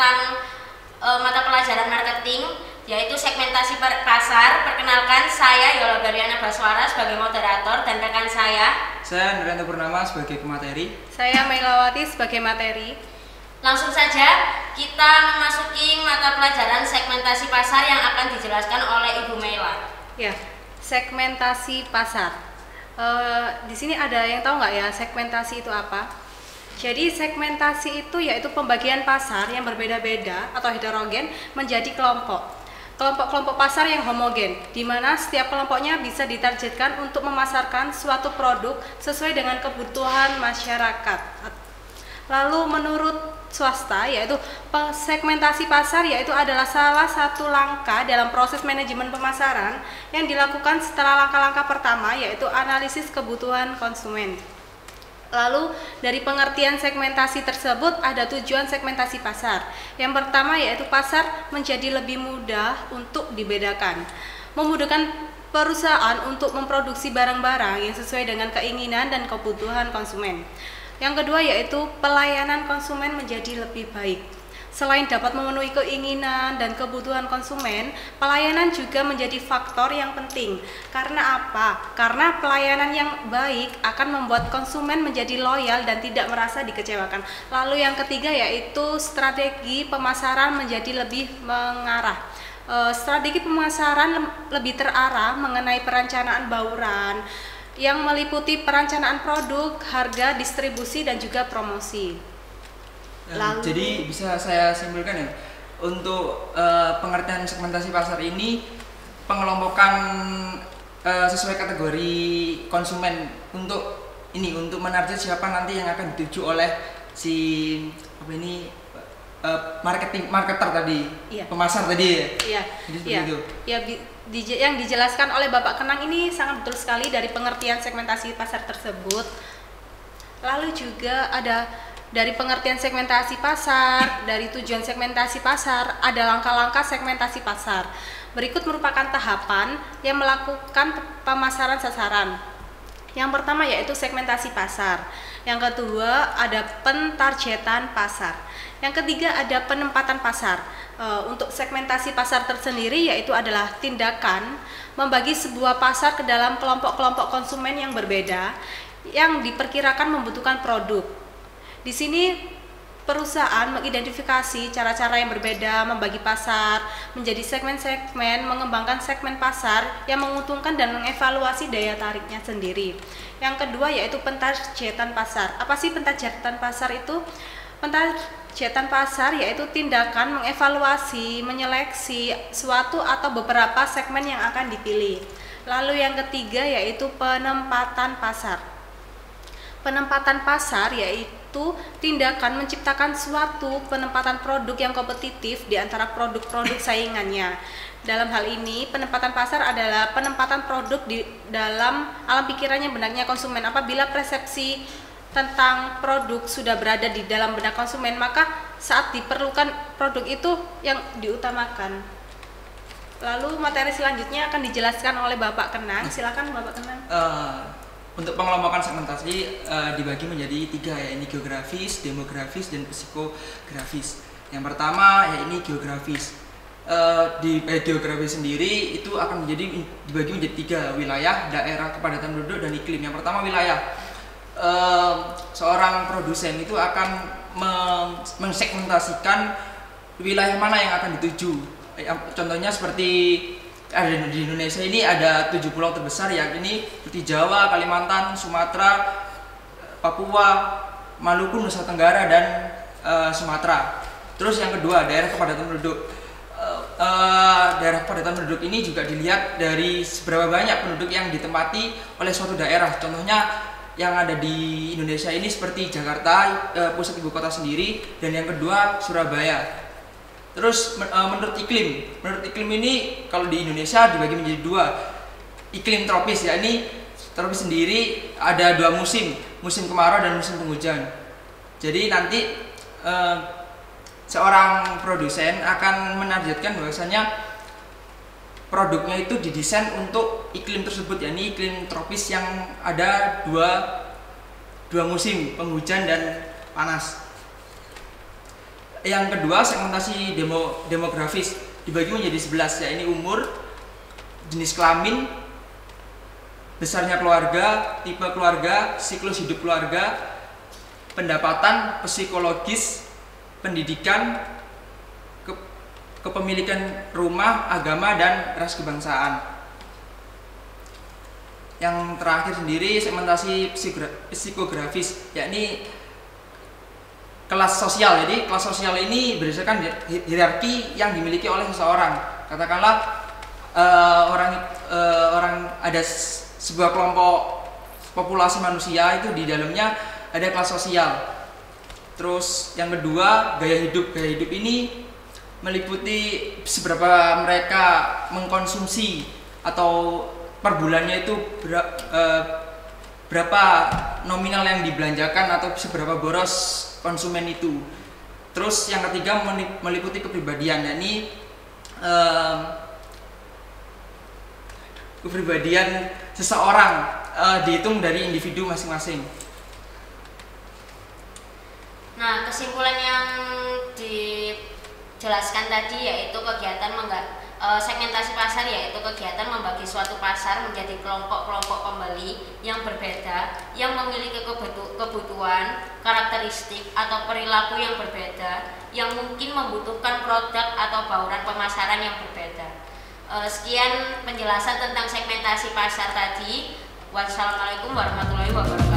tentang mata pelajaran marketing, yaitu segmentasi pasar. Perkenalkan, saya Yola Gariana Baswara sebagai moderator dan rekan saya Nuryanto Purnama sebagai pemateri. Saya Melawati sebagai materi. Langsung saja kita memasuki mata pelajaran segmentasi pasar yang akan dijelaskan oleh Ibu Mela. Ya, segmentasi pasar. Di sini ada yang tahu nggak ya segmentasi itu apa? Jadi segmentasi itu yaitu pembagian pasar yang berbeda-beda atau heterogen menjadi kelompok-kelompok pasar yang homogen, di mana setiap kelompoknya bisa ditargetkan untuk memasarkan suatu produk sesuai dengan kebutuhan masyarakat. Lalu menurut swasta, yaitu segmentasi pasar yaitu adalah salah satu langkah dalam proses manajemen pemasaran yang dilakukan setelah langkah-langkah pertama, yaitu analisis kebutuhan konsumen. Lalu dari pengertian segmentasi tersebut ada tujuan segmentasi pasar. Yang pertama yaitu pasar menjadi lebih mudah untuk dibedakan, memudahkan perusahaan untuk memproduksi barang-barang yang sesuai dengan keinginan dan kebutuhan konsumen. Yang kedua yaitu pelayanan konsumen menjadi lebih baik. Selain dapat memenuhi keinginan dan kebutuhan konsumen, pelayanan juga menjadi faktor yang penting. Karena apa? Karena pelayanan yang baik akan membuat konsumen menjadi loyal dan tidak merasa dikecewakan. Lalu yang ketiga yaitu strategi pemasaran menjadi lebih mengarah. Strategi pemasaran lebih terarah mengenai perencanaan bauran yang meliputi perencanaan produk, harga, distribusi, dan juga promosi. Jadi bisa saya simpulkan ya, untuk pengertian segmentasi pasar ini pengelompokan sesuai kategori konsumen untuk menarget siapa nanti yang akan dituju oleh si marketer tadi, iya. Pemasar tadi ya. Iya. Yang dijelaskan oleh Bapak Kenang ini sangat betul sekali dari pengertian segmentasi pasar tersebut. Lalu juga ada dari pengertian segmentasi pasar, dari tujuan segmentasi pasar, ada langkah-langkah segmentasi pasar. Berikut merupakan tahapan yang melakukan pemasaran sasaran. Yang pertama yaitu segmentasi pasar. Yang kedua ada pentargetan pasar. Yang ketiga ada penempatan pasar. Untuk segmentasi pasar tersendiri yaitu adalah tindakan membagi sebuah pasar ke dalam kelompok-kelompok konsumen yang berbeda yang diperkirakan membutuhkan produk. Di sini perusahaan mengidentifikasi cara-cara yang berbeda membagi pasar menjadi segmen-segmen, mengembangkan segmen pasar yang menguntungkan dan mengevaluasi daya tariknya sendiri. Yang kedua yaitu pentargetan pasar. Apa sih pentargetan pasar itu? Pentargetan pasar yaitu tindakan mengevaluasi, menyeleksi suatu atau beberapa segmen yang akan dipilih. Lalu yang ketiga yaitu penempatan pasar. Penempatan pasar yaitu tindakan menciptakan suatu penempatan produk yang kompetitif di antara produk-produk saingannya. Dalam hal ini, penempatan pasar adalah penempatan produk di dalam alam pikirannya benaknya konsumen. Apabila persepsi tentang produk sudah berada di dalam benak konsumen, maka saat diperlukan produk itu yang diutamakan. Lalu materi selanjutnya akan dijelaskan oleh Bapak Kenang. Silakan Bapak Kenang. Untuk pengelompokan segmentasi dibagi menjadi 3 ya, ini geografis, demografis, dan psikografis. Yang pertama ya ini geografis. Di geografis sendiri itu akan dibagi menjadi 3 wilayah, daerah, kepadatan penduduk, dan iklim. Yang pertama wilayah. Seorang produsen itu akan mensegmentasikan wilayah mana yang akan dituju. Contohnya seperti ada di Indonesia ini ada 7 pulau terbesar ya, ini seperti Jawa, Kalimantan, Sumatera, Papua, Maluku, Nusa Tenggara, dan Sumatera. Terus yang kedua daerah kepadatan penduduk. Daerah kepadatan penduduk ini juga dilihat dari seberapa banyak penduduk yang ditempati oleh suatu daerah. Contohnya yang ada di Indonesia ini seperti Jakarta, pusat ibu kota sendiri, dan yang kedua Surabaya. Terus menurut iklim ini kalau di Indonesia dibagi menjadi 2. Iklim tropis ya, ini tropis sendiri ada 2 musim kemarau dan musim penghujan. Jadi nanti seorang produsen akan menargetkan bahwasanya produknya itu didesain untuk iklim tersebut, yakni iklim tropis yang ada dua musim, penghujan dan panas. Yang kedua, segmentasi demografis dibagi menjadi 11, yakni umur, jenis kelamin, besarnya keluarga, tipe keluarga, siklus hidup keluarga, pendapatan, psikologis, pendidikan, kepemilikan rumah, agama, dan ras kebangsaan. Yang terakhir sendiri segmentasi psikografis, yakni kelas sosial. Jadi kelas sosial ini berdasarkan hierarki yang dimiliki oleh seseorang. Katakanlah orang ada sebuah kelompok populasi manusia, itu di dalamnya ada kelas sosial. Terus yang kedua, gaya hidup. Gaya hidup ini meliputi seberapa mereka mengkonsumsi atau per bulannya itu berapa nominal yang dibelanjakan atau seberapa boros konsumen itu. Terus yang ketiga meliputi kepribadian, yakni kepribadian seseorang dihitung dari individu masing-masing. Nah, kesimpulan yang dijelaskan tadi yaitu kegiatan segmentasi pasar, yaitu kegiatan membagi suatu pasar menjadi kelompok-kelompok pembeli yang berbeda, yang memiliki kebutuhan, karakteristik, atau perilaku yang berbeda, yang mungkin membutuhkan produk atau bauran pemasaran yang berbeda. Sekian penjelasan tentang segmentasi pasar tadi. Wassalamualaikum warahmatullahi wabarakatuh.